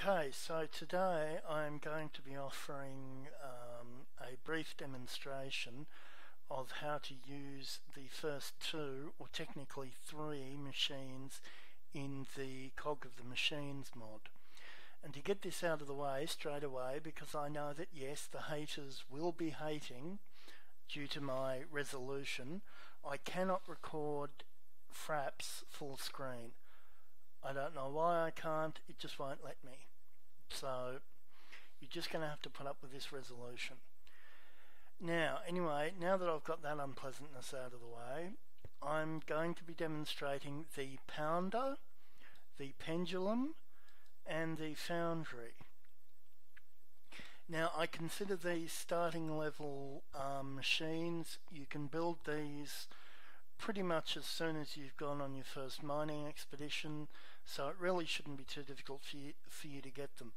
Okay, so today I'm going to be offering a brief demonstration of how to use the first two, or technically three, machines in the Cog of the Machines mod. And to get this out of the way straight away, because I know that yes, the haters will be hating due to my resolution, I cannot record Fraps full screen. I don't know why I can't, it just won't let me. So you're just going to have to put up with this resolution. Now, anyway, now that I've got that unpleasantness out of the way, I'm going to be demonstrating the pounder, the pendulum, and the foundry. Now, I consider these starting level machines. You can build these pretty much as soon as you've gone on your first mining expedition, so it really shouldn't be too difficult for you to get them.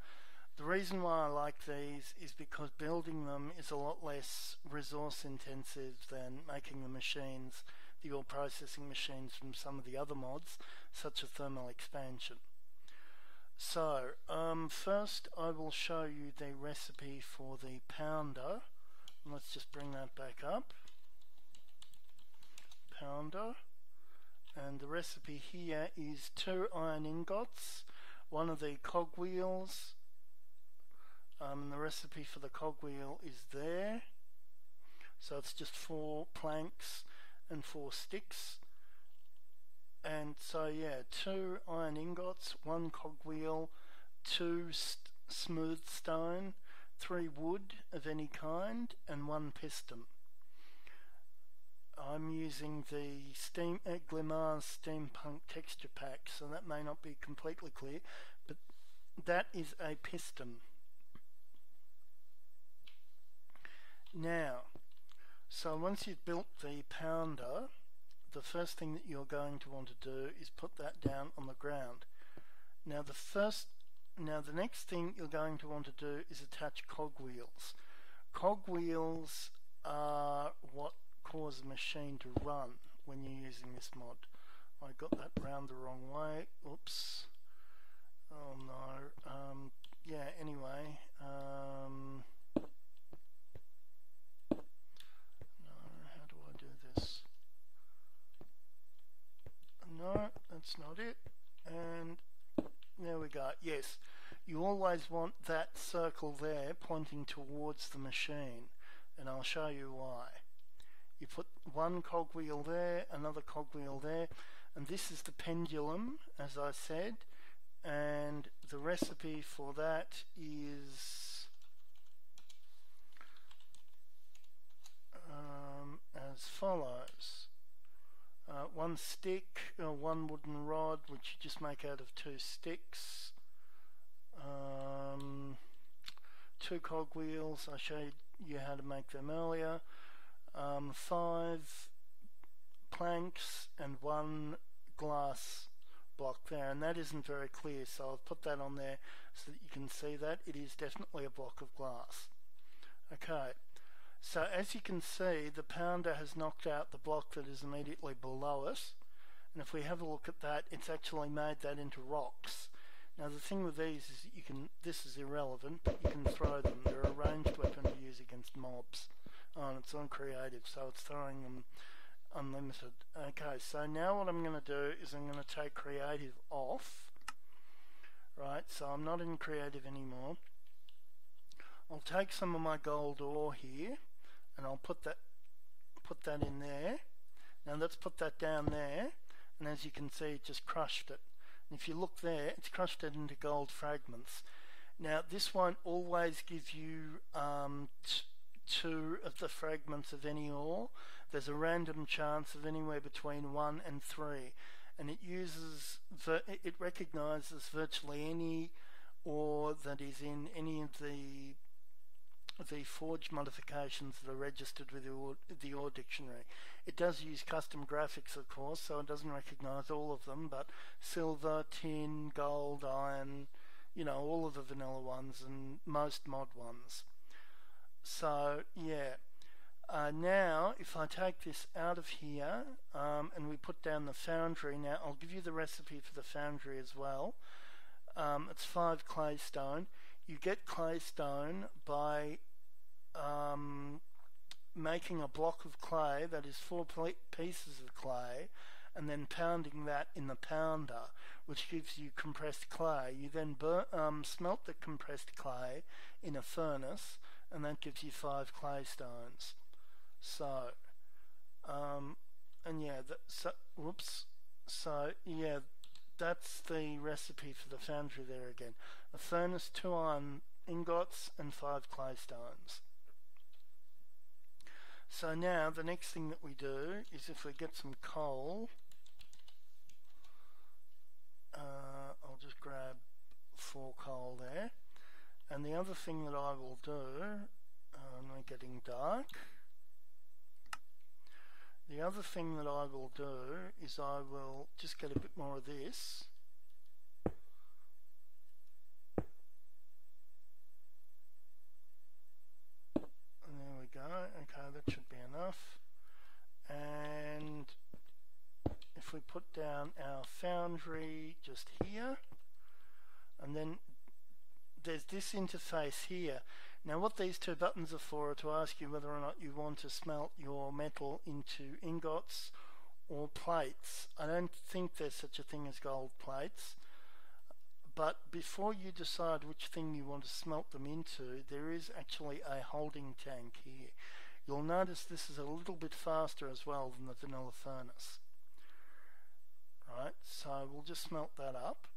The reason why I like these is because building them is a lot less resource intensive than making the machines, the ore processing machines from some of the other mods, such as thermal expansion. So, first I will show you the recipe for the pounder. Let's just bring that back up. Pounder, and the recipe here is 2 iron ingots, one of the cog wheels, and the recipe for the cog wheel is there, so it's just 4 planks and 4 sticks. And so yeah, 2 iron ingots, 1 cog wheel, 2 smooth stone, 3 wood of any kind, and 1 piston. I'm using the Glimar's Steampunk texture pack, so that may not be completely clear, but that is a piston. Now, so once you've built the pounder, the first thing that you're going to want to do is put that down on the ground. Now the next thing you're going to want to do is attach cog wheels. Cog wheels are what cause a machine to run when you're using this mod. I got that round the wrong way. Oops. Oh no. Yeah, anyway. No, how do I do this? No, that's not it. And there we go. Yes, you always want that circle there pointing towards the machine, and I'll show you why. You put 1 cogwheel there, another cogwheel there, and this is the pendulum, as I said, and the recipe for that is as follows. 1 stick, 1 wooden rod, which you just make out of 2 sticks, 2 cogwheels, I showed you how to make them earlier, 5 planks and 1 glass block there, and that isn't very clear, so I've put that on there so that you can see that it is definitely a block of glass. Okay, so as you can see, the pounder has knocked out the block that is immediately below it, and if we have a look at that, it's actually made that into rocks. Now the thing with these is that you can, this is irrelevant, but you can throw them. They're a ranged weapon to use against mobs. Oh, and it's on creative, so it's throwing them unlimited. Okay, so now what I'm going to do is I'm going to take creative off. Right, so I'm not in creative anymore. I'll take some of my gold ore here, and I'll put that in there. Now let's put that down there, and as you can see, it just crushed it. And if you look there, it's crushed it into gold fragments. Now this won't always give you 2 of the fragments of any ore. There's a random chance of anywhere between 1 and 3, and it recognizes virtually any ore that is in any of the forge modifications that are registered with the ore dictionary. It does use custom graphics, of course, so it doesn't recognize all of them, but silver, tin, gold, iron, you know, all of the vanilla ones and most mod ones. So yeah, now if I take this out of here and we put down the foundry, now I'll give you the recipe for the foundry as well. It's 5 claystone. You get claystone by making a block of clay that is 4 pieces of clay and then pounding that in the pounder, which gives you compressed clay. You then smelt the compressed clay in a furnace, and that gives you 5 claystones. So, and yeah, so yeah, that's the recipe for the foundry there again. A furnace, 2 iron ingots, and 5 claystones. So now the next thing that we do is, if we get some coal, I'll just grab 4 coal there. And the other thing that I will do, we're getting dark. The other thing that I will do is I will just get a bit more of this. And there we go. Okay, that should be enough. And if we put down our foundry just here, and then there's this interface here. Now what these 2 buttons are for are to ask you whether or not you want to smelt your metal into ingots or plates. I don't think there's such a thing as gold plates, but before you decide which thing you want to smelt them into, there is actually a holding tank here. You'll notice this is a little bit faster as well than the vanilla furnace. Right, so we'll just smelt that up.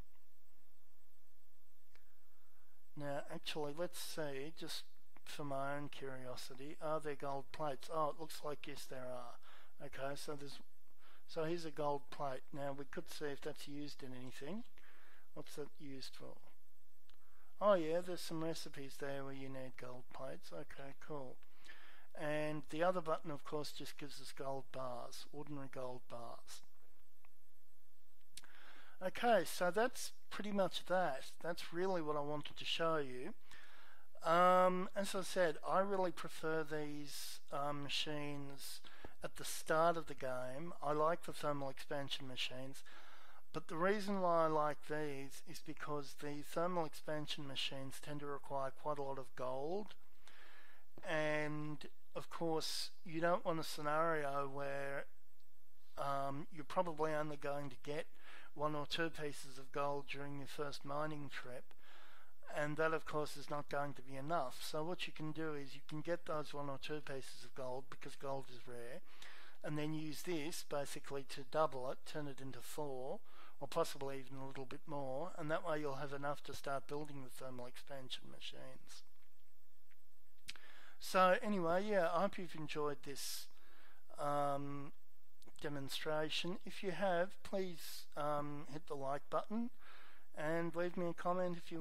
Now actually, let's see, just for my own curiosity, are there gold plates? Oh, it looks like yes there are. Okay, so here's a gold plate. Now we could see if that's used in anything. What's that used for? Oh yeah, there's some recipes there where you need gold plates. Okay, cool. And the other button, of course, just gives us gold bars, ordinary gold bars. Okay, so that's pretty much that. That's really what I wanted to show you. As I said, I really prefer these machines at the start of the game. I like the thermal expansion machines, but the reason why I like these is because the thermal expansion machines tend to require quite a lot of gold, and of course you don't want a scenario where you're probably only going to get 1 or 2 pieces of gold during your first mining trip, and that of course is not going to be enough. So what you can do is you can get those 1 or 2 pieces of gold, because gold is rare, and then use this basically to double it, turn it into 4, or possibly even a little bit more, and that way you'll have enough to start building the thermal expansion machines. So anyway, yeah, I hope you've enjoyed this demonstration. If you have, please hit the like button and leave me a comment if you